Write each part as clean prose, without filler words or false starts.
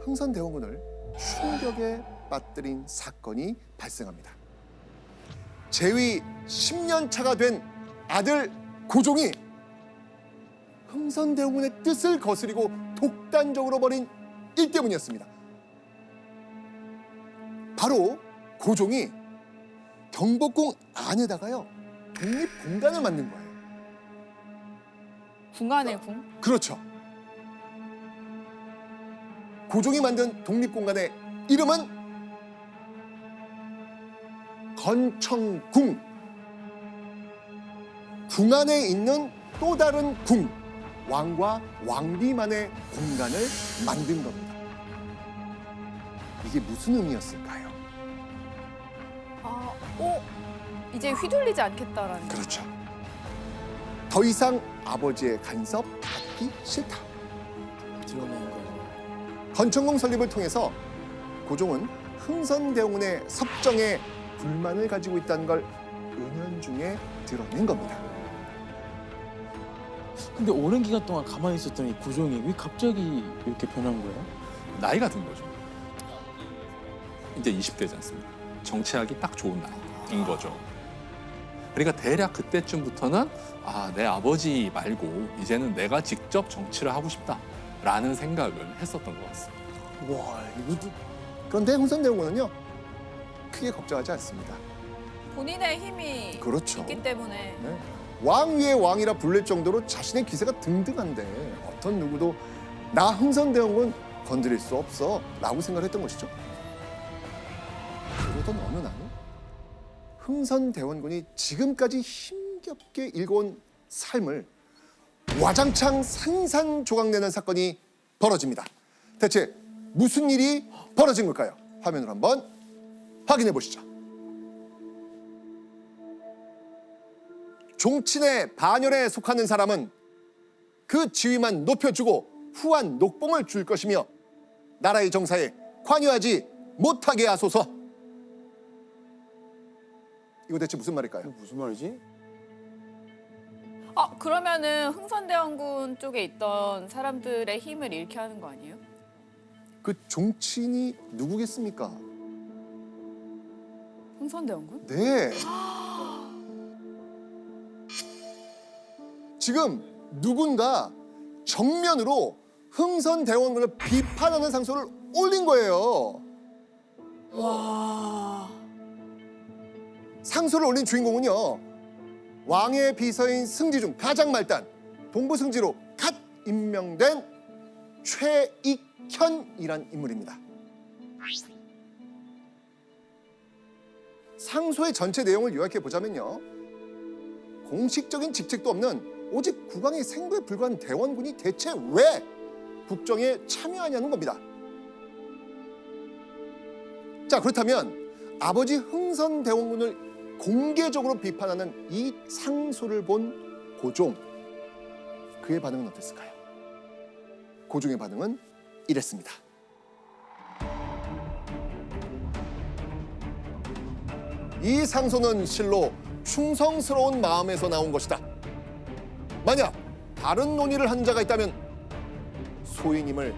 흥선대원군을 충격에 빠뜨린 사건이 발생합니다. 재위 10년 차가 된 아들 고종이 흥선대원군의 뜻을 거스리고 독단적으로 벌인 일 때문이었습니다. 바로 고종이 경복궁 안에다가요 독립공간을 만든 거예요. 궁 안에 궁? 그렇죠. 고종이 만든 독립공간의 이름은 건청궁. 궁 안에 있는 또 다른 궁, 왕과 왕비만의 공간을 만든 겁니다. 이게 무슨 의미였을까요? 이제 휘둘리지 않겠다라는. 그렇죠. 더 이상 아버지의 간섭 받기 싫다. 드러내는 거예요. 건청궁 설립을 통해서 고종은 흥선대원군의 섭정에 불만을 가지고 있다는 걸 은연중에 드러낸 겁니다. 근데 오랜 기간 동안 가만히 있었던 이 고종이 왜 갑자기 이렇게 변한 거예요? 나이가 든 거죠. 이제 20대지 않습니까? 정치하기 딱 좋은 나이인 거죠. 그러니까 대략 그때쯤부터는 내 아버지 말고 이제는 내가 직접 정치를 하고 싶다라는 생각을 했었던 것 같습니다. 와, 이것도 그런데 흥선대원군은요 크게 걱정하지 않습니다. 본인의 힘이 그렇죠. 있기 때문에. 네. 왕 위의 왕이라 불릴 정도로 자신의 기세가 등등한데 어떤 누구도 나 흥선대원군 건드릴 수 없어 라고 생각했던 것이죠. 그러던 어느 날 흥선대원군이 지금까지 힘겹게 일궈온 삶을 와장창 산산조각내는 사건이 벌어집니다. 대체 무슨 일이 벌어진 걸까요? 화면으로 한번 확인해 보시죠. 종친의 반열에 속하는 사람은 그 지위만 높여주고 후한 녹봉을 줄 것이며 나라의 정사에 관여하지 못하게 하소서. 이거 대체 무슨 말일까요? 무슨 말이지? 그러면은 흥선대원군 쪽에 있던 사람들의 힘을 잃게 하는 거 아니에요? 그 종친이 누구겠습니까? 흥선대원군? 네. 지금 누군가 정면으로 흥선대원군을 비판하는 상소를 올린 거예요. 와. 상소를 올린 주인공은요 왕의 비서인 승지 중 가장 말단 동부승지로 갓 임명된 최익현이란 인물입니다. 상소의 전체 내용을 요약해 보자면요 공식적인 직책도 없는 오직 국왕의 생부에 불과한 대원군이 대체 왜 국정에 참여하냐는 겁니다. 자, 그렇다면 아버지 흥선대원군을 공개적으로 비판하는 이 상소를 본 고종, 그의 반응은 어땠을까요? 고종의 반응은 이랬습니다. 이 상소는 실로 충성스러운 마음에서 나온 것이다. 만약 다른 논의를 한 자가 있다면 소인임을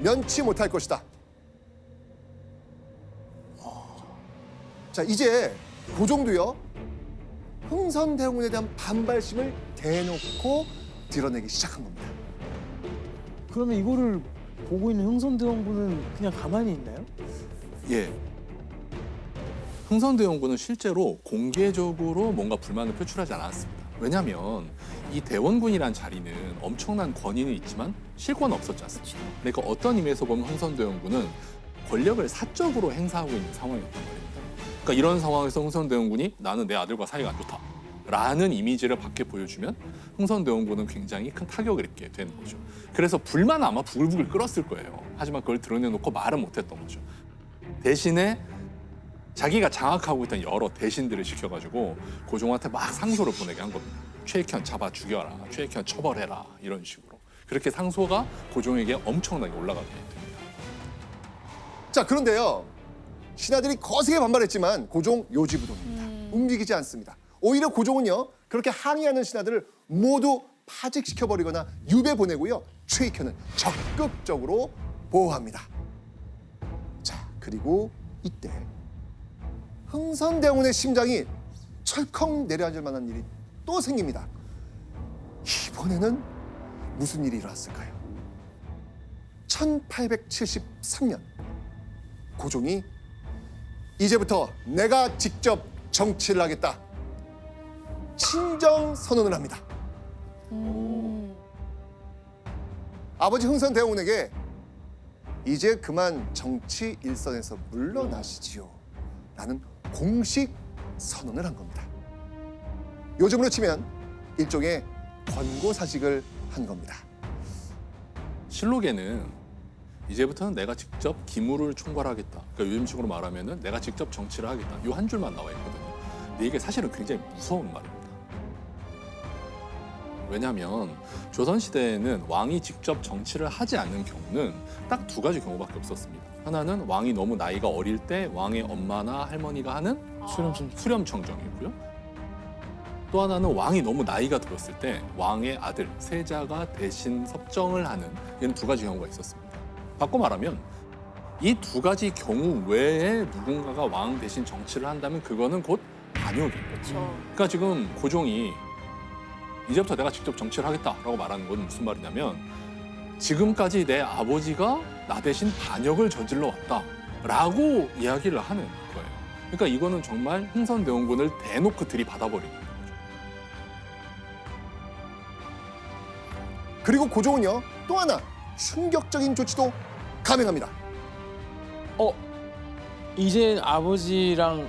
면치 못할 것이다. 자, 이제 고종도요 흥선대원군에 대한 반발심을 대놓고 드러내기 시작한 겁니다. 그러면 이거를 보고 있는 흥선대원군은 그냥 가만히 있나요? 예. 흥선대원군은 실제로 공개적으로 뭔가 불만을 표출하지 않았습니다. 왜냐하면 이 대원군이란 자리는 엄청난 권위는 있지만 실권은 없었지 않습니까? 그러니까 어떤 의미에서 보면 흥선대원군은 권력을 사적으로 행사하고 있는 상황이었단 말입니다. 그러니까 이런 상황에서 흥선대원군이 나는 내 아들과 사이가 안 좋다라는 이미지를 밖에 보여주면 흥선대원군은 굉장히 큰 타격을 입게 되는 거죠. 그래서 불만은 아마 부글부글 끓었을 거예요. 하지만 그걸 드러내놓고 말은 못했던 거죠. 대신에 자기가 장악하고 있던 여러 대신들을 시켜가지고 고종한테 막 상소를 보내게 한 겁니다. 최익현 잡아 죽여라, 최익현 처벌해라 이런 식으로. 그렇게 상소가 고종에게 엄청나게 올라가게 됩니다. 자, 그런데요 신하들이 거세게 반발했지만 고종 요지부동입니다. 움직이지 않습니다. 오히려 고종은요 그렇게 항의하는 신하들을 모두 파직시켜버리거나 유배 보내고요 최익현은 적극적으로 보호합니다. 그리고 이때 흥선대원군의 심장이 철컥 내려앉을 만한 일이 또 생깁니다. 이번에는 무슨 일이 일어났을까요? 1873년 고종이 이제부터 내가 직접 정치를 하겠다. 친정 선언을 합니다. 아버지 흥선대원군에게 이제 그만 정치 일선에서 물러나시지요. 라는 공식 선언을 한 겁니다. 요즘으로 치면 일종의 권고사직을 한 겁니다. 실록에는 이제부터는 내가 직접 기무를 총괄하겠다. 그러니까 요즘식으로 말하면은 내가 직접 정치를 하겠다. 이 한 줄만 나와 있거든요. 근데 이게 사실은 굉장히 무서운 말입니다. 왜냐하면 조선시대에는 왕이 직접 정치를 하지 않는 경우는 딱 두 가지 경우밖에 없었습니다. 하나는 왕이 너무 나이가 어릴 때 왕의 엄마나 할머니가 하는 수렴청정이고요. 또 하나는 왕이 너무 나이가 들었을 때 왕의 아들, 세자가 대신 섭정을 하는 이런 두 가지 경우가 있었습니다. 바꿔 말하면 이 두 가지 경우 외에 누군가가 왕 대신 정치를 한다면 그거는 곧 반역인 거죠. 그렇죠. 그러니까 지금 고종이 이제부터 내가 직접 정치를 하겠다라고 말하는 건 무슨 말이냐면 지금까지 내 아버지가 나 대신 반역을 저질러 왔다라고 이야기를 하는 거예요. 그러니까 이거는 정말 흥선대원군을 대놓고 들이받아버리는 거죠. 그리고 고종은요, 또 하나 충격적인 조치도 감행합니다. 이젠 아버지랑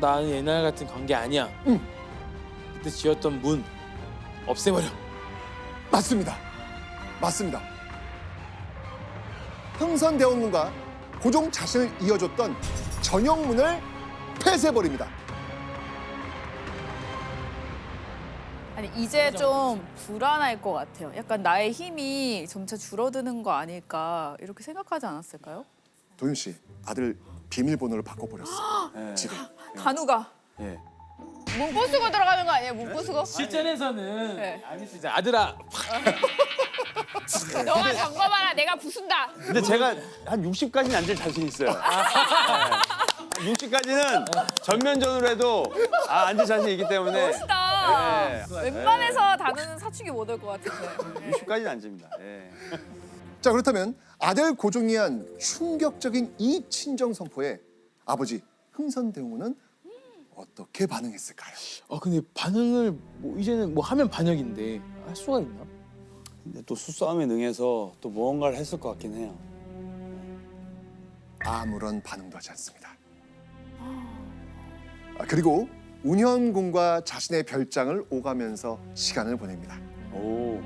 나는 옛날 같은 관계 아니야. 그때 지었던 문 없애버려. 맞습니다. 맞습니다. 흥선대원군과 고종 자신을 이어줬던 전형문을 폐쇄해버립니다. 아니 이제 좀 불안할 것 같아요. 약간 나의 힘이 점차 줄어드는 거 아닐까 이렇게 생각하지 않았을까요? 도윤 씨, 아들 비밀번호를 바꿔버렸어. 예. 지금. 간우가 예. 문구 쓰고 들어가는 거 아니에요? 문구 쓰고? 실전에서는 네. 알겠습니다. 아들아. 너가 점검하라. 내가 부순다. 근데 제가 한 60까지는 앉을 자신 있어요. 60까지는 전면전으로 해도 앉을 자신이 있기 때문에 멋있다. 예. 웬만해서 다루는 사춘기 못 올 것 같은데. 60까지는 앉습니다. 예. 자, 그렇다면 아들 고종이 한 충격적인 이 친정 선포에 아버지 흥선대원군은 어떻게 반응했을까요? 근데 반응을 뭐 이제는 뭐 하면 반역인데 할 수가 있나? 근데 또 수싸움에 능해서 또 무언가를 했을 것 같긴 해요. 아무런 반응도 하지 않습니다. 그리고 운현군과 자신의 별장을 오가면서 시간을 보냅니다. 오.